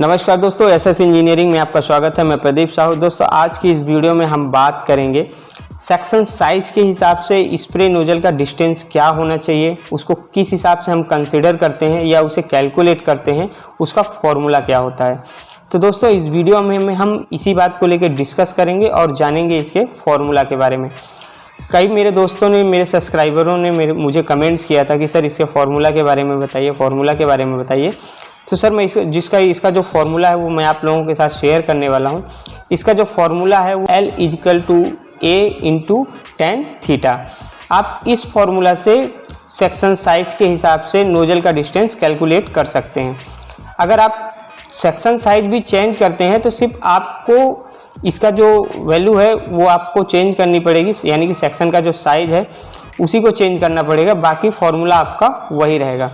नमस्कार दोस्तों, SS engineering में आपका स्वागत है। मैं प्रदीप साहू। दोस्तों, आज की इस वीडियो में हम बात करेंगे सेक्शन साइज के हिसाब से स्प्रे नोजल का डिस्टेंस क्या होना चाहिए, उसको किस हिसाब से हम कंसीडर करते हैं या उसे कैलकुलेट करते हैं, उसका फॉर्मूला क्या होता है। तो दोस्तों, इस वीडियो में हम इसी बात को लेकर डिस्कस करेंगे और जानेंगे इसके फॉर्मूला के बारे में। कई मेरे दोस्तों ने, मेरे सब्सक्राइबरों ने मुझे कमेंट्स किया था कि सर इसके फॉर्मूला के बारे में बताइए, फॉर्मूला के बारे में बताइए। तो सर मैं इसका जो फॉर्मूला है वो मैं आप लोगों के साथ शेयर करने वाला हूँ। इसका जो फॉर्मूला है वो L=A×tan θ। आप इस फॉर्मूला से सेक्शन साइज के हिसाब से नोजल का डिस्टेंस कैलकुलेट कर सकते हैं। अगर आप सेक्शन साइज भी चेंज करते हैं तो सिर्फ आपको इसका जो वैल्यू है वो आपको चेंज करनी पड़ेगी, यानी कि सेक्शन का जो साइज है उसी को चेंज करना पड़ेगा, बाकी फॉर्मूला आपका वही रहेगा।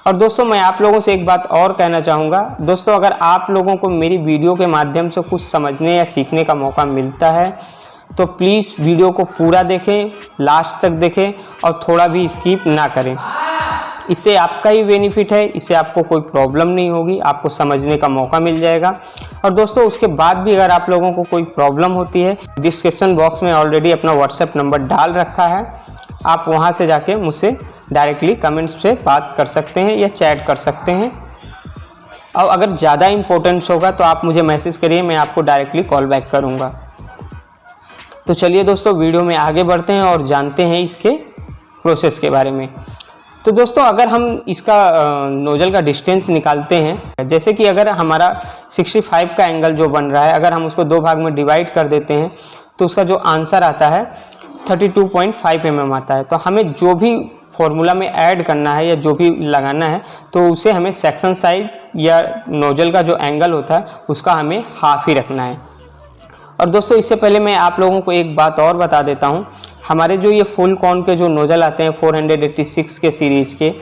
और दोस्तों, मैं आप लोगों से एक बात और कहना चाहूँगा। दोस्तों, अगर आप लोगों को मेरी वीडियो के माध्यम से कुछ समझने या सीखने का मौका मिलता है तो प्लीज़ वीडियो को पूरा देखें, लास्ट तक देखें और थोड़ा भी स्किप ना करें। इससे आपका ही बेनिफिट है, इससे आपको कोई प्रॉब्लम नहीं होगी, आपको समझने का मौका मिल जाएगा। और दोस्तों, उसके बाद भी अगर आप लोगों को कोई प्रॉब्लम होती है, डिस्क्रिप्शन बॉक्स में ऑलरेडी अपना व्हाट्सएप नंबर डाल रखा है, आप वहां से जाके मुझसे डायरेक्टली कमेंट्स पे बात कर सकते हैं या चैट कर सकते हैं। और अगर ज़्यादा इम्पोर्टेंस होगा तो आप मुझे मैसेज करिए, मैं आपको डायरेक्टली कॉल बैक करूँगा। तो चलिए दोस्तों, वीडियो में आगे बढ़ते हैं और जानते हैं इसके प्रोसेस के बारे में। तो दोस्तों, अगर हम इसका नोजल का डिस्टेंस निकालते हैं, जैसे कि अगर हमारा 65 का एंगल जो बन रहा है, अगर हम उसको दो भाग में डिवाइड कर देते हैं तो उसका जो आंसर आता है 32.5 mm आता है। तो हमें जो भी फॉर्मूला में ऐड करना है या जो भी लगाना है तो उसे हमें सेक्शन साइज या नोजल का जो एंगल होता है उसका हमें हाफ ही रखना है। और दोस्तों, इससे पहले मैं आप लोगों को एक बात और बता देता हूँ। हमारे जो ये फुल कॉन के जो नोजल आते हैं 486 के सीरीज़ के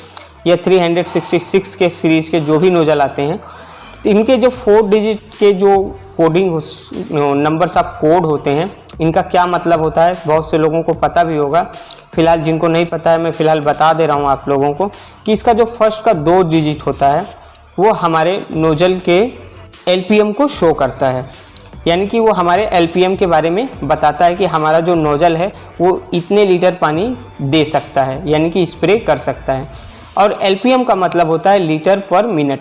या 366 के सीरीज़ के जो भी नोजल आते हैं, इनके जो 4 डिजिट के जो कोडिंग नंबर्स ऑफ कोड होते हैं, इनका क्या मतलब होता है बहुत से लोगों को पता भी होगा। फिलहाल जिनको नहीं पता है मैं फ़िलहाल बता दे रहा हूँ आप लोगों को कि इसका जो फर्स्ट का 2 डिजिट होता है वो हमारे नोजल के एलपीएम को शो करता है, यानी कि वो हमारे एलपीएम के बारे में बताता है कि हमारा जो नोजल है वो इतने लीटर पानी दे सकता है, यानी कि स्प्रे कर सकता है। और एलपीएम का मतलब होता है लीटर पर मिनट।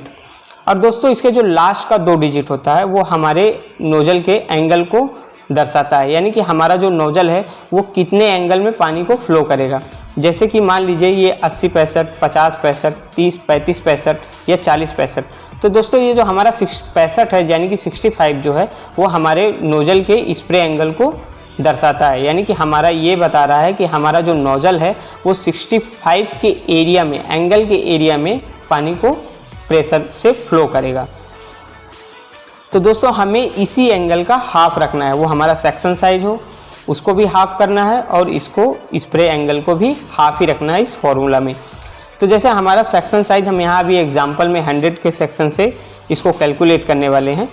और दोस्तों, इसके जो लास्ट का 2 डिजिट होता है वो हमारे नोजल के एंगल को दर्शाता है, यानी कि हमारा जो नोजल है वो कितने एंगल में पानी को फ्लो करेगा। जैसे कि मान लीजिए ये 80 65, 50 65, 30 35 65 या 40 65। तो दोस्तों, ये जो हमारा 65 है, यानी कि 65 जो है वो हमारे नोजल के स्प्रे एंगल को दर्शाता है, यानी कि हमारा ये बता रहा है कि हमारा जो नोजल है वो 65 के एरिया में, एंगल के एरिया में पानी को प्रेशर से फ्लो करेगा। तो दोस्तों, हमें इसी एंगल का हाफ रखना है, वो हमारा सेक्शन साइज हो उसको भी हाफ करना है और इसको स्प्रे एंगल को भी हाफ ही रखना है इस फॉर्मूला में। तो जैसे हमारा सेक्शन साइज, हम यहाँ भी एग्जांपल में 100 के सेक्शन से इसको कैलकुलेट करने वाले हैं।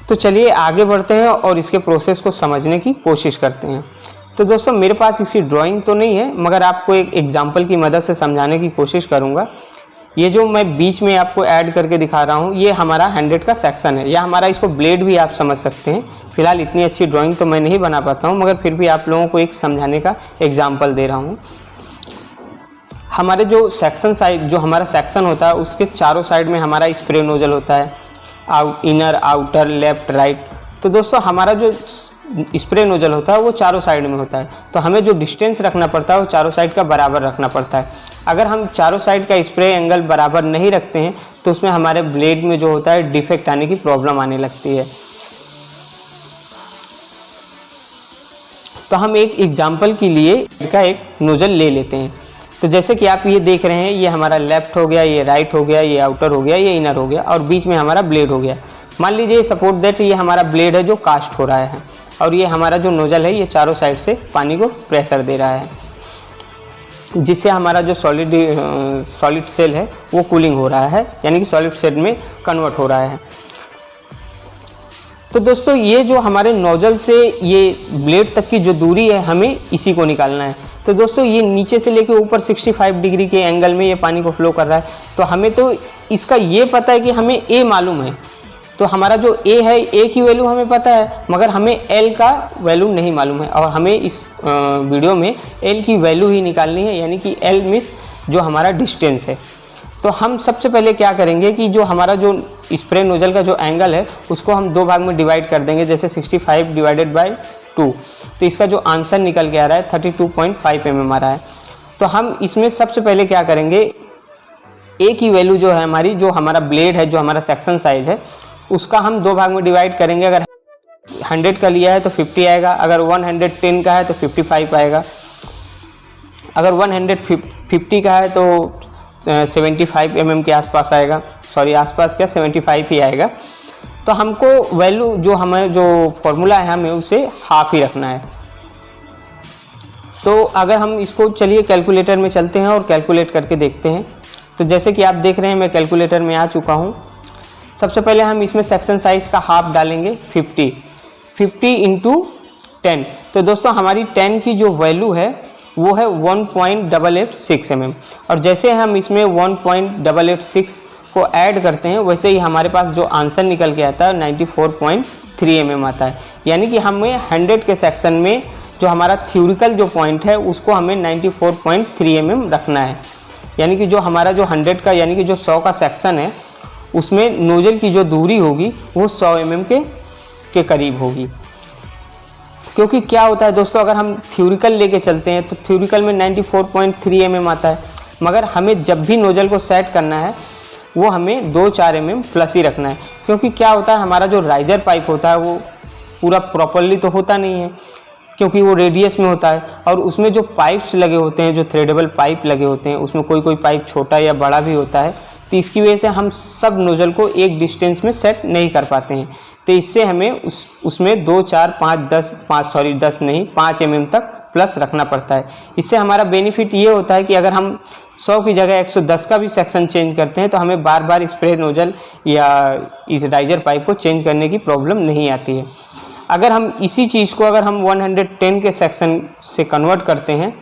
तो चलिए आगे बढ़ते हैं और इसके प्रोसेस को समझने की कोशिश करते हैं। तो दोस्तों, मेरे पास इसकी ड्राइंग तो नहीं है, मगर आपको एक एग्जाम्पल की मदद से समझाने की कोशिश करूँगा। ये जो मैं बीच में आपको ऐड करके दिखा रहा हूँ ये हमारा 100 का सेक्शन है, या हमारा इसको ब्लेड भी आप समझ सकते हैं। फिलहाल इतनी अच्छी ड्राइंग तो मैं नहीं बना पाता हूँ, मगर फिर भी आप लोगों को एक समझाने का एग्जाम्पल दे रहा हूँ। हमारे जो सेक्शन साइड, जो हमारा सेक्शन होता है उसके चारों साइड में हमारा स्प्रे नोजल होता है, इनर, आउटर, लेफ्ट, राइट। तो दोस्तों, हमारा जो स्प्रे नोजल होता है वो चारों साइड में होता है। तो हमें जो डिस्टेंस रखना पड़ता है वो चारों साइड का बराबर रखना पड़ता है। अगर हम चारों साइड का स्प्रे एंगल बराबर नहीं रखते हैं तो उसमें हमारे ब्लेड में जो होता है डिफेक्ट आने की प्रॉब्लम आने लगती है। तो हम एक एग्जांपल के लिए इसका एक नोजल ले लेते हैं। तो जैसे कि आप ये देख रहे हैं, ये हमारा लेफ्ट हो गया, ये राइट हो गया, ये आउटर हो गया, ये इनर हो गया और बीच में हमारा ब्लेड हो गया। मान लीजिए सपोर्ट दैट ये हमारा ब्लेड है जो कास्ट हो रहा है और ये हमारा जो नोजल है ये चारों साइड से पानी को प्रेशर दे रहा है, जिससे हमारा जो सॉलिड सेल है वो कूलिंग हो रहा है, यानी कि सॉलिड सेल में कन्वर्ट हो रहा है। तो दोस्तों, ये जो हमारे नोजल से ये ब्लेड तक की जो दूरी है हमें इसी को निकालना है। तो दोस्तों, ये नीचे से लेके ऊपर 65 डिग्री के एंगल में ये पानी को फ्लो कर रहा है। तो हमें तो इसका ये पता है कि हमें ए मालूम है, तो हमारा जो ए है, ए की वैल्यू हमें पता है, मगर हमें एल का वैल्यू नहीं मालूम है, और हमें इस वीडियो में एल की वैल्यू ही निकालनी है, यानी कि एल मीन्स जो हमारा डिस्टेंस है। तो हम सबसे पहले क्या करेंगे कि जो हमारा जो स्प्रे नोजल का जो एंगल है उसको हम दो भाग में डिवाइड कर देंगे, जैसे 65 डिवाइडेड बाय 2, तो इसका जो आंसर निकल के आ रहा है 32.5 mm आ रहा है। तो हम इसमें सबसे पहले क्या करेंगे, ए की वैल्यू जो है हमारी, जो हमारा ब्लेड है, जो हमारा सेक्शन साइज है, उसका हम दो भाग में डिवाइड करेंगे। अगर 100 का लिया है तो 50 आएगा, अगर 110 का है तो 55 आएगा, अगर 150 का है तो 75 mm के आसपास आएगा, सॉरी आसपास क्या 75 ही आएगा। तो हमको वैल्यू जो हमें जो फॉर्मूला है हमें उसे हाफ ही रखना है। तो अगर हम इसको चलिए कैलकुलेटर में चलते हैं और कैलकुलेट करके देखते हैं। तो जैसे कि आप देख रहे हैं मैं कैलकुलेटर में आ चुका हूँ। सबसे पहले हम इसमें सेक्शन साइज का हाफ डालेंगे 50 इंटू 10। तो दोस्तों हमारी 10 की जो वैल्यू है वो है 1.886 mm, और जैसे हम इसमें 1.886 को ऐड करते हैं वैसे ही हमारे पास जो आंसर निकल के आता है 94.3 mm आता है। यानी कि हमें 100 के सेक्शन में जो हमारा थ्योरिकल जो पॉइंट है उसको हमें 94.3 mm रखना है। यानी कि जो हमारा जो 100 का यानी कि जो 100 का सेक्शन है उसमें नोजल की जो दूरी होगी वो 100 mm के करीब होगी। क्योंकि क्या होता है दोस्तों, अगर हम थ्योरिकल लेके चलते हैं तो थ्योरिकल में 94.3 mm आता है, मगर हमें जब भी नोजल को सेट करना है वो हमें 2-4 mm प्लस ही रखना है। क्योंकि क्या होता है, हमारा जो राइजर पाइप होता है वो पूरा प्रॉपरली तो होता नहीं है, क्योंकि वो रेडियस में होता है, और उसमें जो पाइप्स लगे होते हैं, जो थ्रेडेबल पाइप लगे होते हैं, उसमें कोई कोई पाइप छोटा या बड़ा भी होता है। तो इसकी वजह से हम सब नोजल को एक डिस्टेंस में सेट नहीं कर पाते हैं। तो इससे हमें उसमें 2, 4, 5 नहीं 5 mm तक प्लस रखना पड़ता है। इससे हमारा बेनिफिट ये होता है कि अगर हम 100 की जगह 110 का भी सेक्शन चेंज करते हैं तो हमें बार बार स्प्रे नोजल या इस राइजर पाइप को चेंज करने की प्रॉब्लम नहीं आती है। अगर हम इसी चीज़ को अगर हम 110 के सेक्शन से कन्वर्ट करते हैं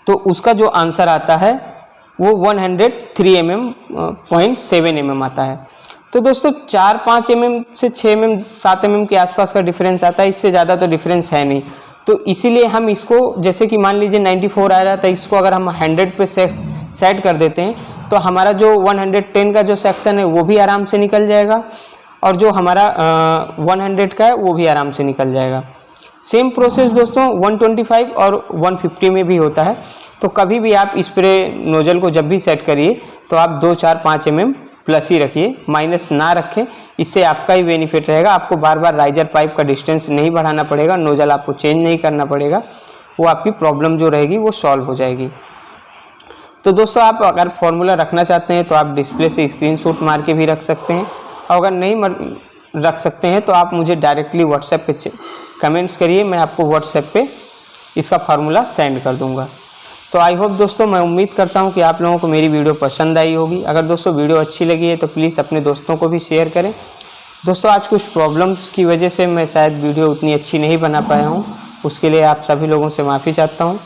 तो उसका जो आंसर आता है वो 103.7 mm आता है। तो दोस्तों 4-5 mm से 6 mm 7 mm के आसपास का डिफरेंस आता है, इससे ज़्यादा तो डिफरेंस है नहीं। तो इसीलिए हम इसको, जैसे कि मान लीजिए 94 आ रहा था, इसको अगर हम 100 पे सेट कर देते हैं तो हमारा जो 110 का जो सेक्शन है वो भी आराम से निकल जाएगा, और जो हमारा 100 का है वो भी आराम से निकल जाएगा। सेम प्रोसेस दोस्तों 125 और 150 में भी होता है। तो कभी भी आप स्प्रे नोजल को जब भी सेट करिए तो आप 2-4-5 mm प्लस ही रखिए, माइनस ना रखें। इससे आपका ही बेनिफिट रहेगा, आपको बार बार राइजर पाइप का डिस्टेंस नहीं बढ़ाना पड़ेगा, नोजल आपको चेंज नहीं करना पड़ेगा, वो आपकी प्रॉब्लम जो रहेगी वो सॉल्व हो जाएगी। तो दोस्तों आप अगर फॉर्मूला रखना चाहते हैं तो आप डिस्प्ले से स्क्रीनशॉट मार के भी रख सकते हैं, और अगर नहीं रख सकते हैं तो आप मुझे डायरेक्टली व्हाट्सएप पे कमेंट्स करिए, मैं आपको व्हाट्सएप पे इसका फार्मूला सेंड कर दूंगा। तो आई होप दोस्तों, मैं उम्मीद करता हूं कि आप लोगों को मेरी वीडियो पसंद आई होगी। अगर दोस्तों वीडियो अच्छी लगी है तो प्लीज़ अपने दोस्तों को भी शेयर करें। दोस्तों आज कुछ प्रॉब्लम्स की वजह से मैं शायद वीडियो उतनी अच्छी नहीं बना पाया हूँ, उसके लिए आप सभी लोगों से माफ़ी चाहता हूँ।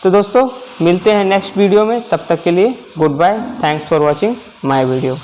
तो दोस्तों मिलते हैं नेक्स्ट वीडियो में, तब तक के लिए good bye, thanks for watching my video.